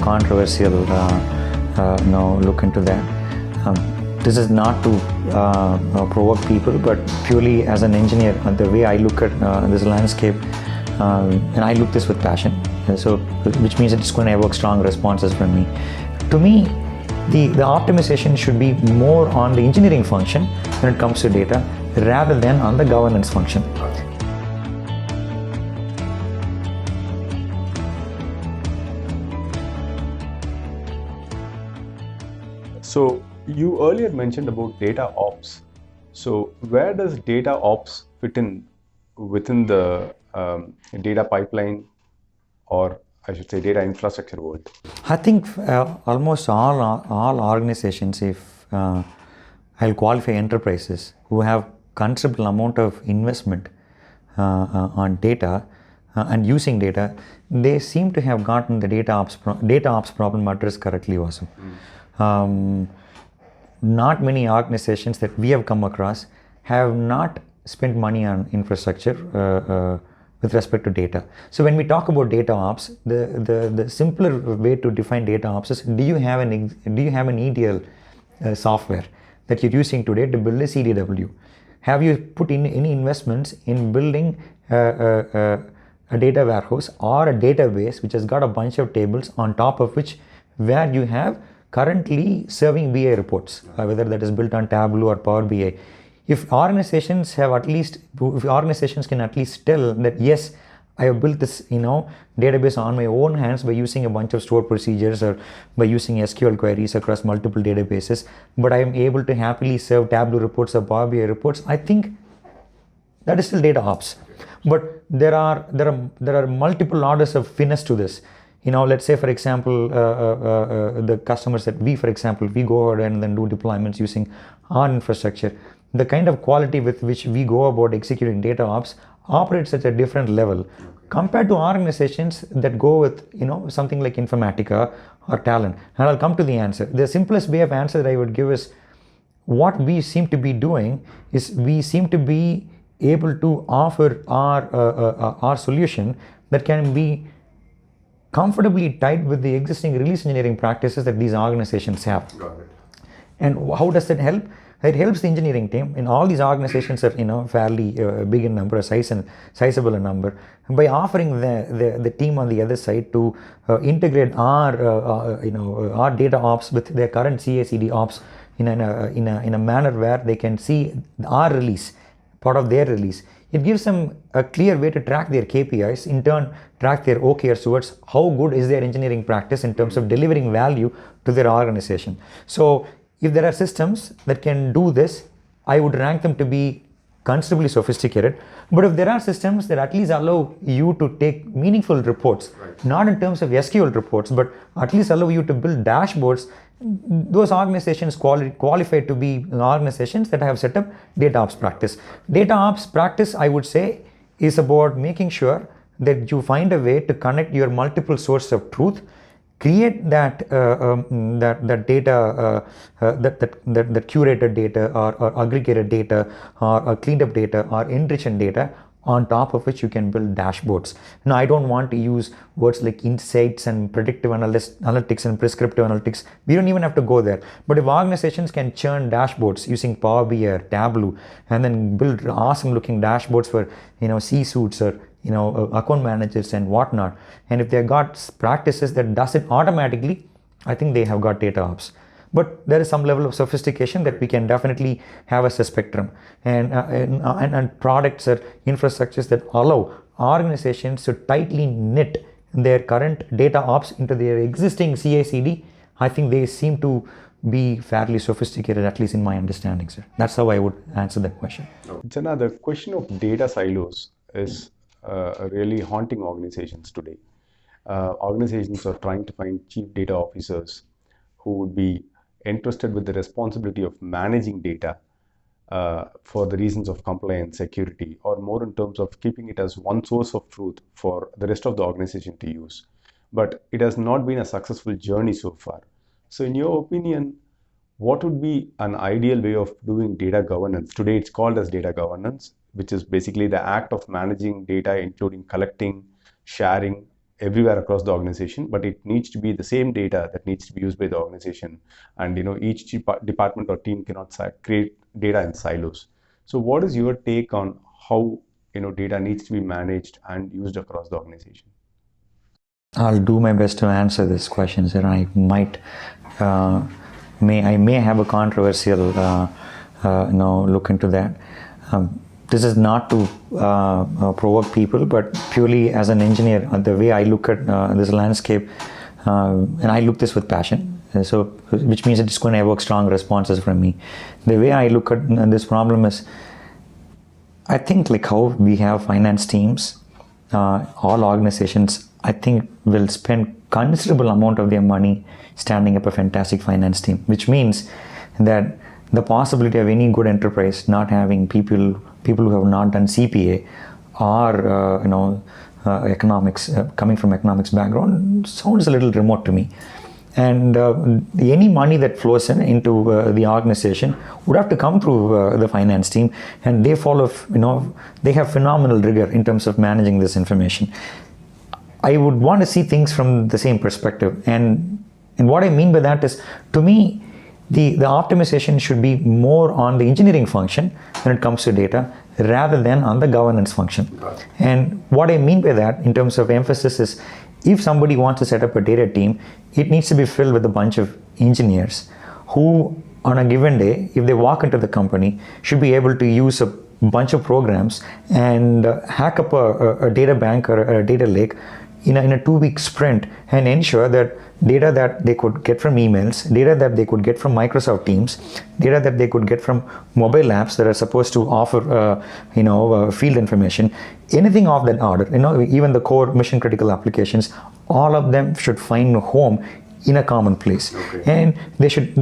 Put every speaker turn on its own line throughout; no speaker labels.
controversial look into that. This is not to provoke people, but purely as an engineer, the way I look at this landscape, and I look this with passion. So, which means it's going to evoke strong responses from me. To me, the optimization should be more on the engineering function when it comes to data, rather than on the governance function.
So you earlier mentioned about data ops. So where does data ops fit in within the data pipeline, or I should say data infrastructure world?
I think almost all organizations, if I'll qualify enterprises who have considerable amount of investment on data and using data, they seem to have gotten the data ops problem addressed correctly also. Not many organizations that we have come across have not spent money on infrastructure with respect to data. So when we talk about data ops, the simpler way to define data ops is, do you have an ETL software that you're using today to build a CDW? Have you put in any investments in building a data warehouse or a database which has got a bunch of tables on top of which, where you have currently serving BI reports, whether that is built on Tableau or Power BI? If organizations can at least tell that, yes, I have built this database on my own hands by using a bunch of stored procedures or by using SQL queries across multiple databases, but I am able to happily serve Tableau reports or Power BI reports, I think that is still data ops. But there are multiple orders of finesse to this. Let's say, for example, the customers that we go ahead and then do deployments using our infrastructure. The kind of quality with which we go about executing data ops operates at a different level compared to organizations that go with something like Informatica or Talent. And I'll come to the answer. The simplest way of answer that I would give is, what we seem to be doing is, we seem to be able to offer our solution that can be comfortably tied with the existing release engineering practices that these organizations have.
Got it.
And how does that help? It helps the engineering team. In all these organizations are fairly big in number, sizable in number. By offering the team on the other side to integrate our data ops with their current CI/CD ops in a manner where they can see our release, part of their release, it gives them a clear way to track their KPIs, in turn track their OKRs towards how good is their engineering practice in terms of delivering value to their organization. So if there are systems that can do this, I would rank them to be considerably sophisticated. But if there are systems that at least allow you to take meaningful reports, not in terms of SQL reports, but at least allow you to build dashboards, those organizations qualify to be organizations that have set up data ops practice. Data ops practice, I would say, is about making sure that you find a way to connect your multiple sources of truth, create that data, that curated data or aggregated data or cleaned up data or enriched data, on top of which you can build dashboards. Now, I don't want to use words like insights and predictive analytics and prescriptive analytics. We don't even have to go there. But if organizations can churn dashboards using Power BI or Tableau, and then build awesome looking dashboards for C-suites or account managers and whatnot, and if they've got practices that does it automatically, I think they have got data ops. But there is some level of sophistication that we can definitely have as a spectrum, and products or infrastructures that allow organizations to tightly knit their current data ops into their existing CI/CD. I think they seem to be fairly sophisticated, at least in my understanding, sir. That's how I would answer that question.
Jana, the question of data silos is really haunting organizations today. Organizations are trying to find chief data officers who would be entrusted with the responsibility of managing data for the reasons of compliance, security, or more in terms of keeping it as one source of truth for the rest of the organization to use. But it has not been a successful journey so far. So in your opinion, what would be an ideal way of doing data governance? Today it's called as data governance, which is basically the act of managing data, including collecting, sharing, everywhere across the organization, but it needs to be the same data that needs to be used by the organization. And each department or team cannot create data in silos. So what is your take on how data needs to be managed and used across the organization?
I'll do my best to answer this question, sir. I might may have a controversial look into that. This is not to provoke people, but purely as an engineer, the way I look at this landscape, and I look this with passion. So, which means it's going to evoke strong responses from me. The way I look at this problem is, I think like how we have finance teams, all organizations, I think will spend considerable amount of their money standing up a fantastic finance team, which means that the possibility of any good enterprise not having people who have not done CPA or economics, coming from economics background, sounds a little remote to me. And any money that flows into the organization would have to come through the finance team, and they follow, they have phenomenal rigor in terms of managing this information. I would want to see things from the same perspective, and what I mean by that is, to me, the optimization should be more on the engineering function when it comes to data rather than on the governance function. And what I mean by that in terms of emphasis is, if somebody wants to set up a data team, it needs to be filled with a bunch of engineers who, on a given day, if they walk into the company, should be able to use a bunch of programs and hack up a data bank or a data lake in a 2-week sprint, and ensure that data that they could get from emails, data that they could get from Microsoft Teams, data that they could get from mobile apps that are supposed to offer field information, anything of that order, even the core mission critical applications, all of them should find a home in a common place. Okay. And they should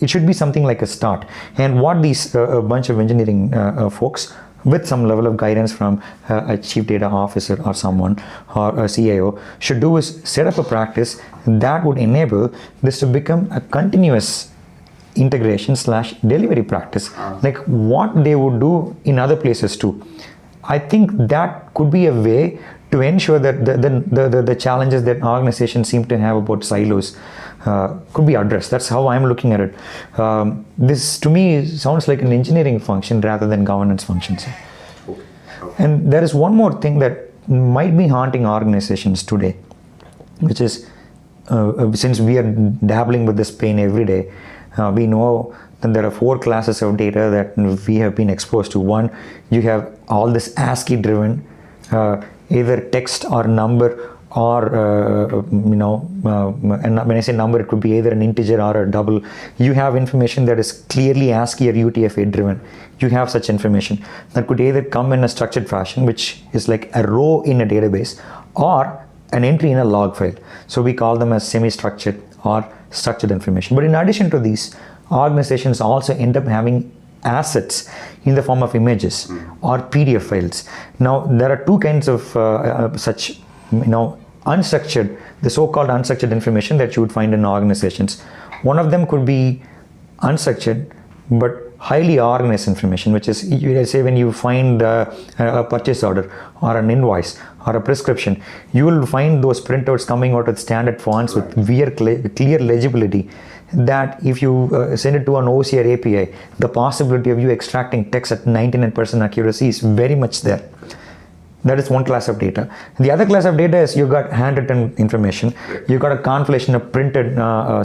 it should be something like a start. And what these a bunch of engineering folks with some level of guidance from a chief data officer or someone or a CIO should do is set up a practice that would enable this to become a continuous integration / delivery practice, like what they would do in other places too. I think that could be a way to ensure that the challenges that organizations seem to have about silos could be addressed. That's how I'm looking at it. This to me sounds like an engineering function rather than governance functions. And there is one more thing that might be haunting organizations today, which is since we are dabbling with this pain every day, we know that there are 4 classes of data that we have been exposed to. One, you have all this ASCII driven, either text or number, or and when I say number, it could be either an integer or a double. You have information that is clearly ASCII or UTF-8 driven. You have such information that could either come in a structured fashion, which is like a row in a database, or an entry in a log file. So we call them as semi-structured or structured information. But in addition to these, organizations also end up having assets in the form of images or PDF files. Now there are 2 kinds of such unstructured, the so-called unstructured information that you would find in organizations. One of them could be unstructured but highly organized information, which is, say, when you find a purchase order or an invoice or a prescription, you will find those printouts coming out with standard fonts with clear legibility, that if you send it to an OCR API, the possibility of you extracting text at 99% accuracy is very much there. That is one class of data. The other class of data is you got handwritten information. You got a conflation of printed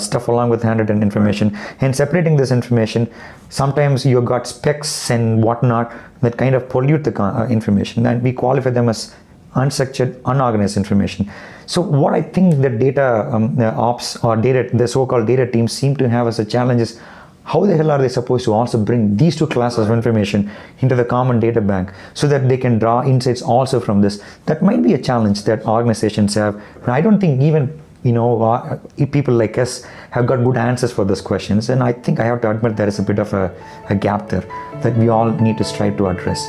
stuff along with handwritten information. And separating this information, sometimes you got specs and whatnot that kind of pollute the information, and we qualify them as unstructured, unorganized information. So what I think the data ops or the so-called data teams seem to have as a challenge is, how the hell are they supposed to also bring these 2 classes of information into the common data bank so that they can draw insights also from this? That might be a challenge that organizations have. And I don't think even people like us have got good answers for those questions. And I think I have to admit there is a bit of a gap there that we all need to strive to address.